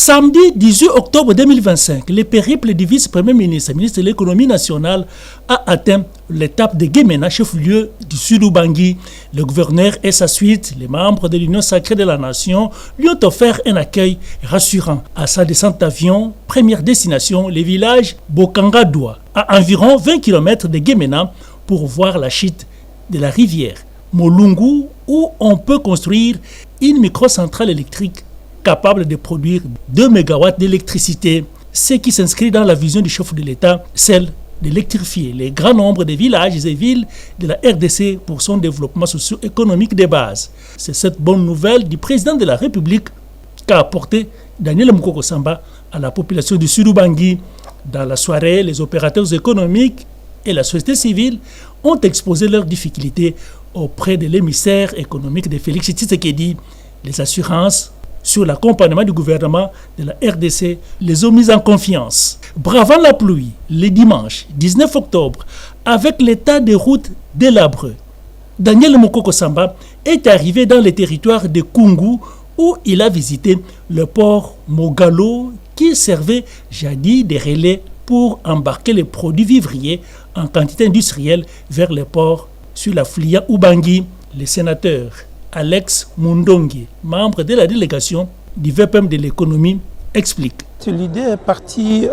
Samedi 18 octobre 2025, le périple du vice-premier ministre, ministre de l'économie nationale, a atteint l'étape de Guémena, chef-lieu du Sud-Ubangi. Le gouverneur et sa suite, les membres de l'Union sacrée de la nation, lui ont offert un accueil rassurant. À sa descente d'avion, première destination, le village Bokangadoua, à environ 20 km de Guémena, pour voir la chute de la rivière Molungu, où on peut construire une microcentrale électrique capable de produire 2 MW d'électricité, ce qui s'inscrit dans la vision du chef de l'État, celle d'électrifier les grands nombres de villages et villes de la RDC pour son développement socio-économique de base. C'est cette bonne nouvelle du président de la République qu'a apporté Daniel Mukoko Samba à la population du Sud-Ubangi. Dans la soirée, les opérateurs économiques et la société civile ont exposé leurs difficultés auprès de l'émissaire économique de Félix Tshisekedi. Les assurances sur l'accompagnement du gouvernement de la RDC les ont mises en confiance. Bravant la pluie, le dimanche 19 octobre, avec l'état des routes délabré, Daniel Mukoko Samba est arrivé dans le territoire de Kungu où il a visité le port Mogalo qui servait jadis de relais pour embarquer les produits vivriers en quantité industrielle vers le port sur la Flia Ubangi. Le sénateur Alex Mundongi, membre de la délégation du VPM de l'économie, explique. L'idée est partie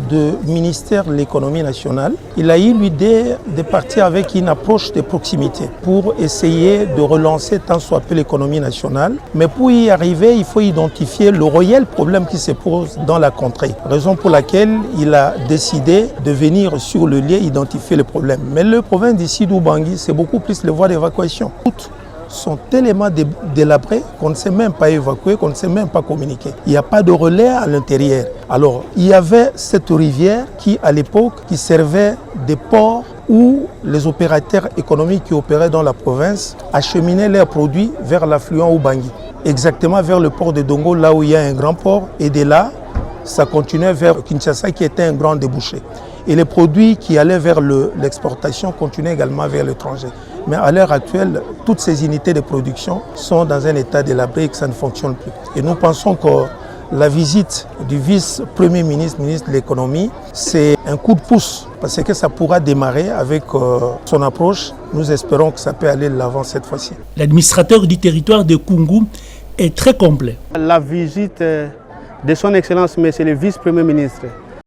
du ministère de l'économie nationale. Il a eu l'idée de partir avec une approche de proximité pour essayer de relancer tant soit peu l'économie nationale. Mais pour y arriver, il faut identifier le réel problème qui se pose dans la contrée. Raison pour laquelle il a décidé de venir sur le lieu identifier le problème. Mais le problème d'ici d'Ubangi, c'est beaucoup plus les voies d'évacuation. Sont tellement délabrés qu'on ne sait même pas évacuer, qu'on ne sait même pas communiquer. Il n'y a pas de relais à l'intérieur. Alors, il y avait cette rivière qui, à l'époque, qui servait de port où les opérateurs économiques qui opéraient dans la province acheminaient leurs produits vers l'affluent Ubangi, exactement vers le port de Dongo, là où il y a un grand port, et de là, ça continuait vers Kinshasa qui était un grand débouché. Et les produits qui allaient vers l'exportation continuaient également vers l'étranger. Mais à l'heure actuelle, toutes ces unités de production sont dans un état délabré et que ça ne fonctionne plus. Et nous pensons que la visite du vice-premier ministre, ministre de l'économie, c'est un coup de pouce parce que ça pourra démarrer avec son approche. Nous espérons que ça peut aller de l'avant cette fois-ci. L'administrateur du territoire de Kungu est très complet. La visite de son Excellence, Monsieur le vice-premier ministre,